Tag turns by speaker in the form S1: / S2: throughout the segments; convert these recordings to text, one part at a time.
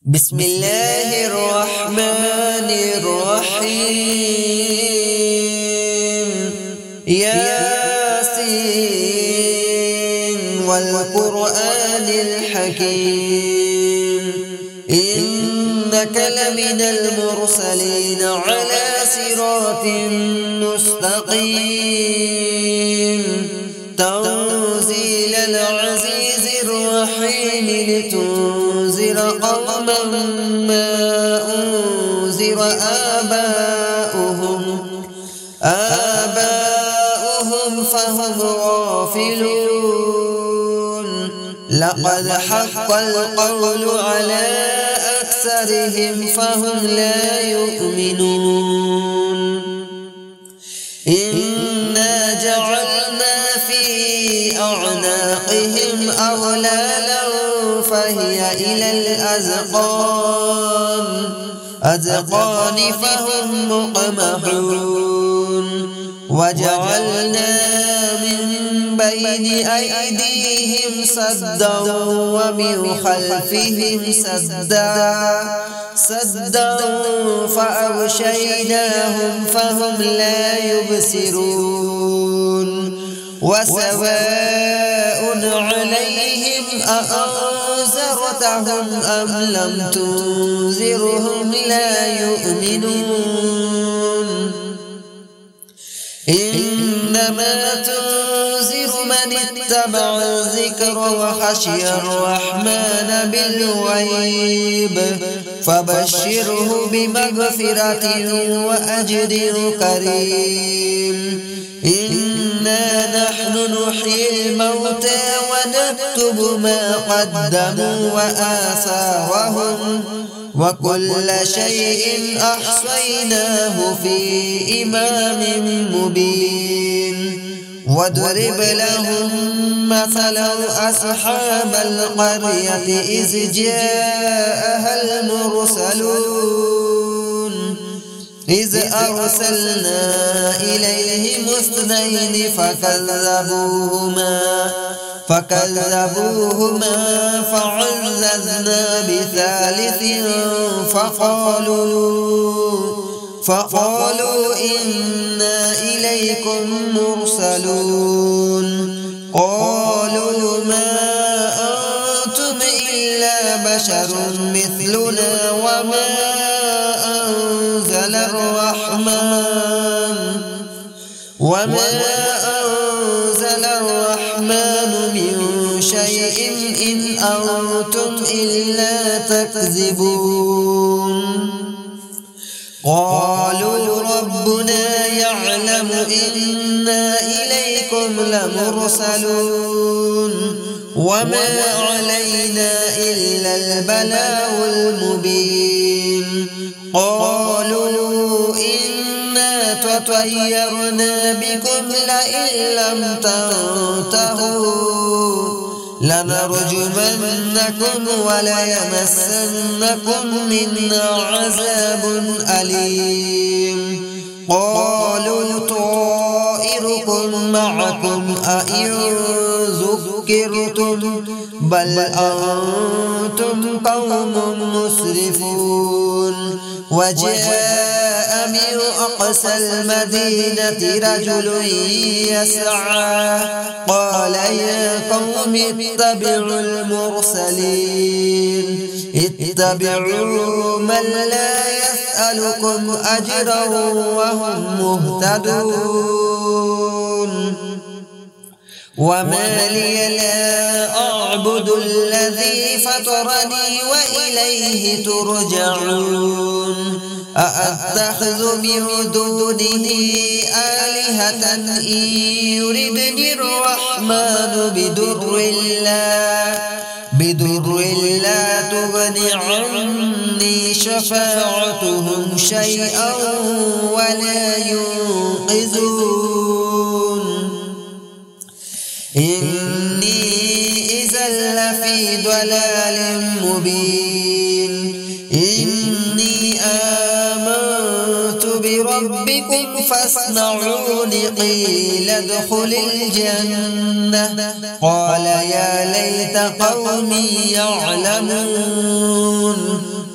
S1: بسم الله الرحمن الرحيم ياسين والقرآن الحكيم إنك لمن المرسلين على صراط مستقيم تنزيل العزيز الرحيم لتنذر قوما ما أنذر آباؤهم فهم غافلون لقد حق القول على أكثرهم فهم لا يؤمنون إنا جعلنا في أعناقهم أغلالا فهي إلى الأذقان فهم مقمحون وجعلنا من بين أيديهم سدا ومن خلفهم سدا فأغشيناهم فهم لا يبصرون وسواء عليهم أأنذرتهم أم لم تنذرهم لا يؤمنون إنما تنذر من اتبع الذكر وخشي الرحمن بالغيب فبشره بمغفرة وأجر كريم إنا نحن نحيي الموتى ونكتب ما قدموا وآثارهم وكل شيء أحصيناه في إمام مبين واضرب لهم مثلا أصحاب القرية إذ جاءها المرسلون إذ أرسلنا إليهم اثنين فكذبوهما فعززنا بثالث فقالوا إنا إليكم مرسلون قالوا ما أنتم إلا بشر مثلنا وما أنزل الرحمن من شيء إن أنتم إلا تكذبون قالوا ربنا يعلم إنا إليكم لمرسلون وما علينا إلا البلاغ المبين قالوا إنا تطيرنا بكم لئن لم تنتهوا لنرجمنكم وليمسنكم منا عذاب أليم قالوا طائركم معكم أئن ذكرتم بل أنتم قوم مسرفون وجاء من أقصى المدينة رجل يسعى قال يا قوم اتبعوا المرسلين اتبعوا من لا يسألكم أجرا وهم مهتدون وما لي لا أعبد الذي فطرني وإليه ترجعون أأتخذ من دونه آلهة إن يردني الرحمن بدر لا تغن عني شفاعتهم شيئا ولا ينقذون إني إذا لفي ضلال مبين إني آمنت بربكم فاسمعون قيل ادخل الجنة قال يا ليت قومي يعلمون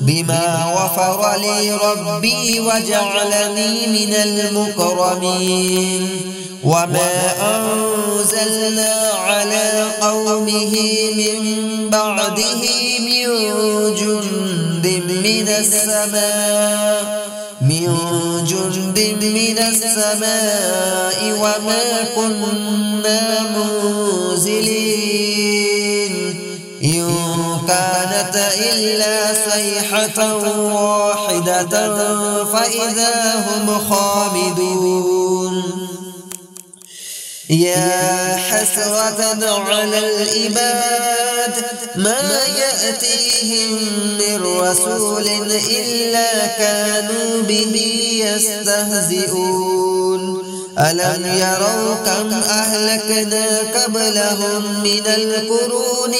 S1: بما غفر لي ربي وجعلني من المكرمين وما أنزلنا على قومه من بعده من جند من السماء وما كنا منزلين إن كانت إلا صيحة واحدة فإذا هم خامدون يا حسرة على العباد ما يأتيهم من رسول إلا كانوا به يستهزئون ألم يروا كم أهلكنا قبلهم من القرون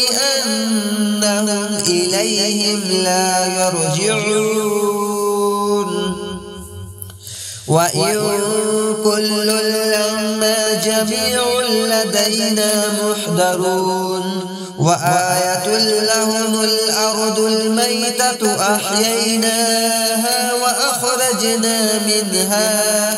S1: أنهم إليهم لا يرجعون وإن كل لما جميع لدينا محضرون وآية لهم الأرض الميتة أحييناها وأخرجنا منها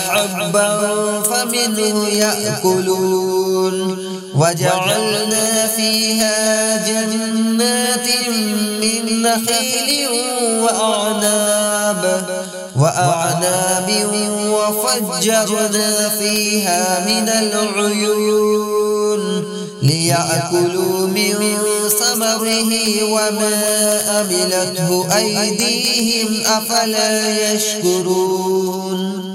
S1: حبا فمنه يأكلون وجعلنا فيها جنات من نخيل وأعناب وفجرنا فيها من العيون ليأكلوا من ثمره وما عملته أيديهم أفلا يشكرون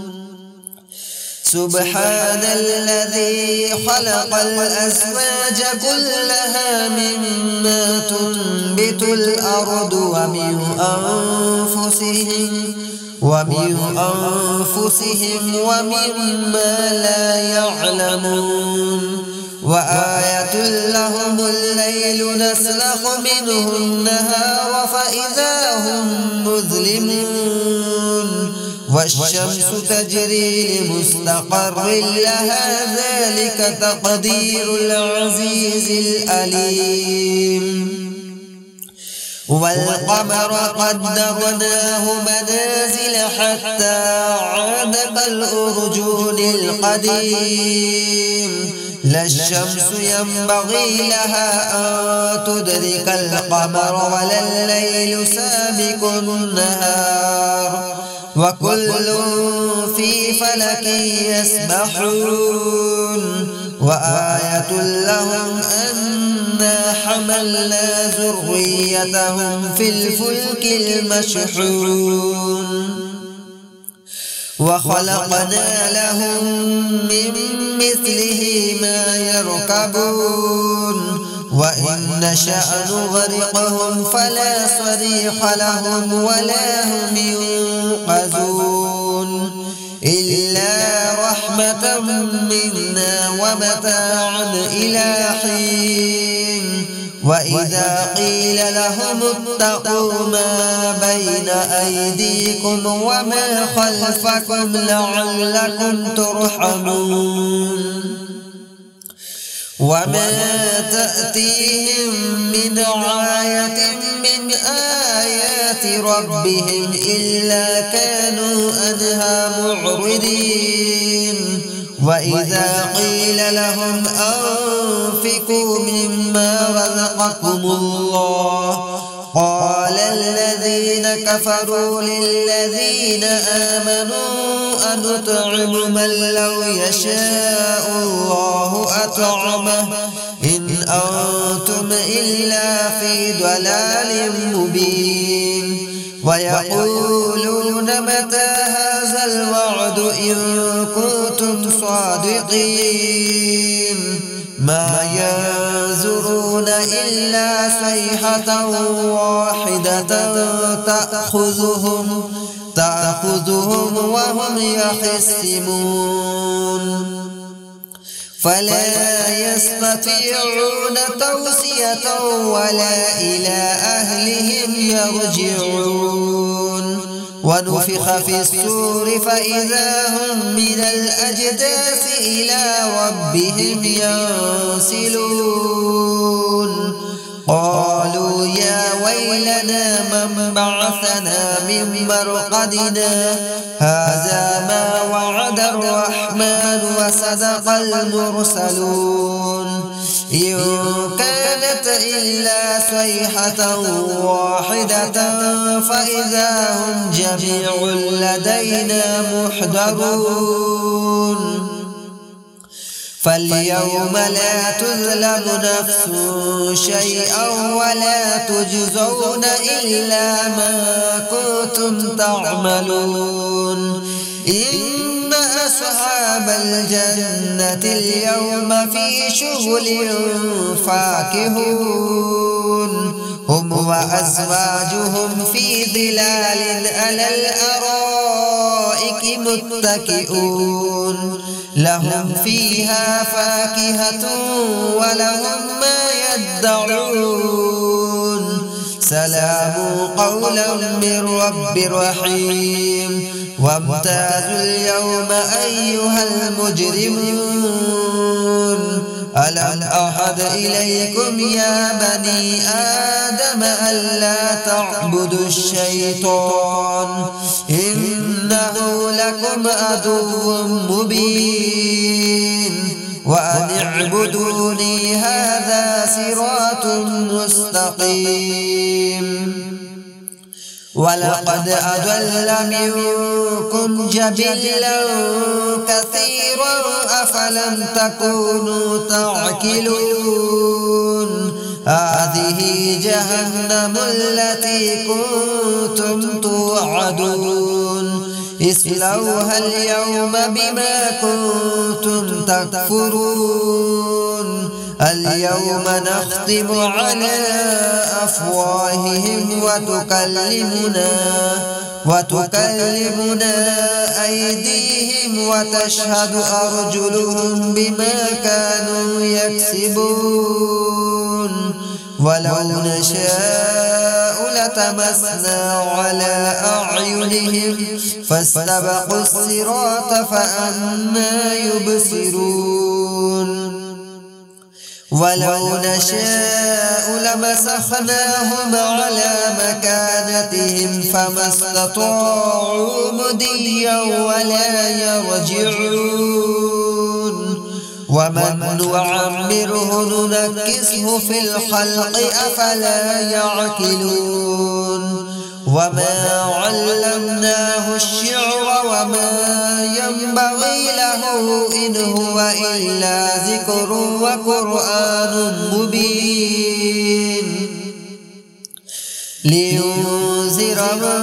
S1: سبحان الذي خلق الأزواج كلها مما تنبت الأرض ومن أنفسهم ومما لا يعلمون وآية لهم الليل نسلخ منه النهار فإذا هم مظلمون والشمس تجري لمستقر لها ذلك تقدير العزيز العليم والقمر قدرناه منازل حتى عاد كالأرجون القديم لا الشمس ينبغي لها أن تدرك القمر ولا الليل سابق النهار وكل في فلك يسبحون وآية لهم أنا حملنا ذريتهم في الفلك المشحون وخلقنا لهم من مثله ما يركبون وإن نشأ نغرقهم فلا صريخ لهم ولا هم ينقذون إلا رحمة منا ومتاعا إلى حين وإذا قيل لهم اتقوا ما بين أيديكم وما خلفكم لعلكم ترحمون وما تأتيهم من آية من آيات ربهم إلا كانوا عنها معرضين وإذا قيل لهم أنفقوا مما رزقكم الله قال الذين كفروا للذين آمنوا أنطعم من لو يشاء الله أطعمه إن أنتم إلا في ضلال مبين ويقولون متى هذا الوعد إن كنتم صادقين ما ينظرون إلا صيحة واحدة تأخذهم وهم يخصمون فلا يستطيعون توصية ولا إلى أهلهم يرجعون ونفخ في الصور فإذا هم من الأجداث إلى ربهم ينسلون قالوا يا ويلنا من بعثنا من مرقدنا هذا ما وعد الرحمن وصدق المرسلون إن كانت إلا صيحة واحدة فإذا هم جميع لدينا محضرون فاليوم لا تظلم نفس شيئا ولا تجزون إلا ما كنتم تعملون إن أصحاب الجنة اليوم في شغل فاكهون هم وأزواجهم في ظلال على الأرائك متكئون لهم فيها فاكهة ولهم ما يدعون سلام قولا من رب رحيم وامتازوا اليوم أيها المجرمون ألم أعهد إليكم يا بني آدم ألا تعبدوا الشيطان إنه لكم عدو مبين وأن اعبدوني هذا صراط مستقيم ولقد أضل منكم جبلا كثيرا أفلم تكونوا تعقلون هذه جهنم التي كنتم توعدون اصلوها اليوم بما كنتم تكفرون اليوم نختم على أفواههم وتكلمنا أيديهم وتشهد أرجلهم بما كانوا يكسبون ولو نشاء لتمسنا على أعينهم فاستبقوا الصراط فأنى يبصرون ولو نشاء لمسخناهم على مكانتهم فما استطاعوا مضيا ولا يرجعون ومن نعمره ننكسه في الخلق أفلا يعقلون وما علمناه الشعر وما ينبغي له إن هو إلا ذكر وقرآن مبين لينذر من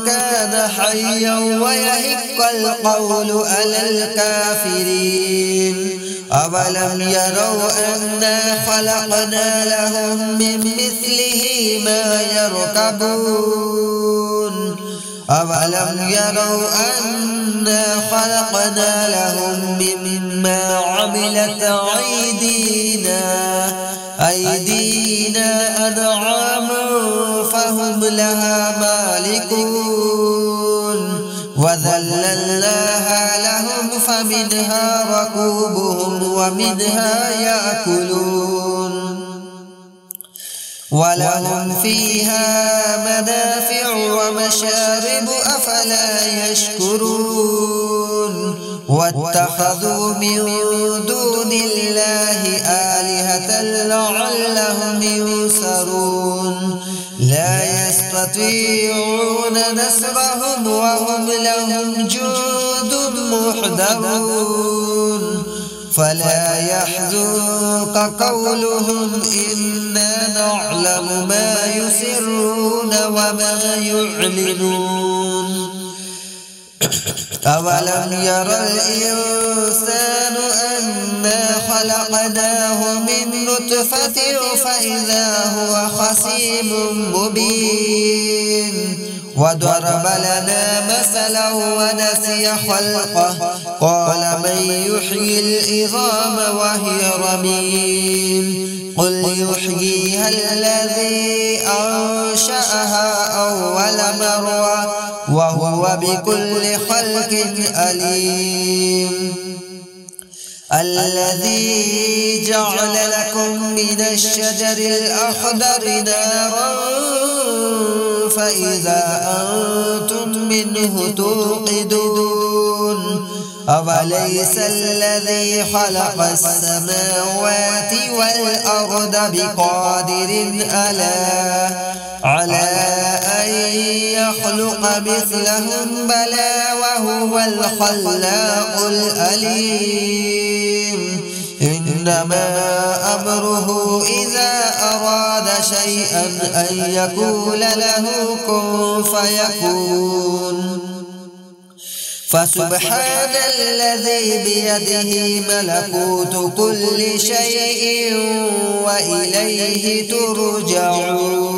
S1: كان حيا ويحق القول على الكافرين أولم يروا أنا خلقنا لهم من مثله ما يركبون أولم يروا أنا خلقنا لهم مما عملت أيدينا أنعاما فهم لها مالكون وذللناها لهم فمنها ركوبهم ومنها يأكلون ولهم فيها منافع ومشارب أفلا يشكرون واتخذوا من دون الله آلهة لعلهم ينصرون لا يستطيعون نصرهم وهم لهم جند محضرون فلا يحزنك قولهم إنا نعلم ما يسرون وما يعلنون أولم يرى الإنسان أنا خلقناه من نطفة فإذا هو خصيم مبين وضرب لنا مثلا ونسي خلقه قال من يحيي العظام وهي رميم قل يحييها الذي أنشأها أول مرة وهو بكل خلق عليم الذي جعل لكم من الشجر الأخضر نارا فإذا أنتم منه توقدون أوليس الذي خلق السماوات والأرض بقادر على أن يخلق مثلهم بلى وهو الخلاق العليم إنما أمره إذا أراد شيئا أن يقول له كن فيكون فسبحان الذي بيده ملكوت كل شيء وإليه ترجعون.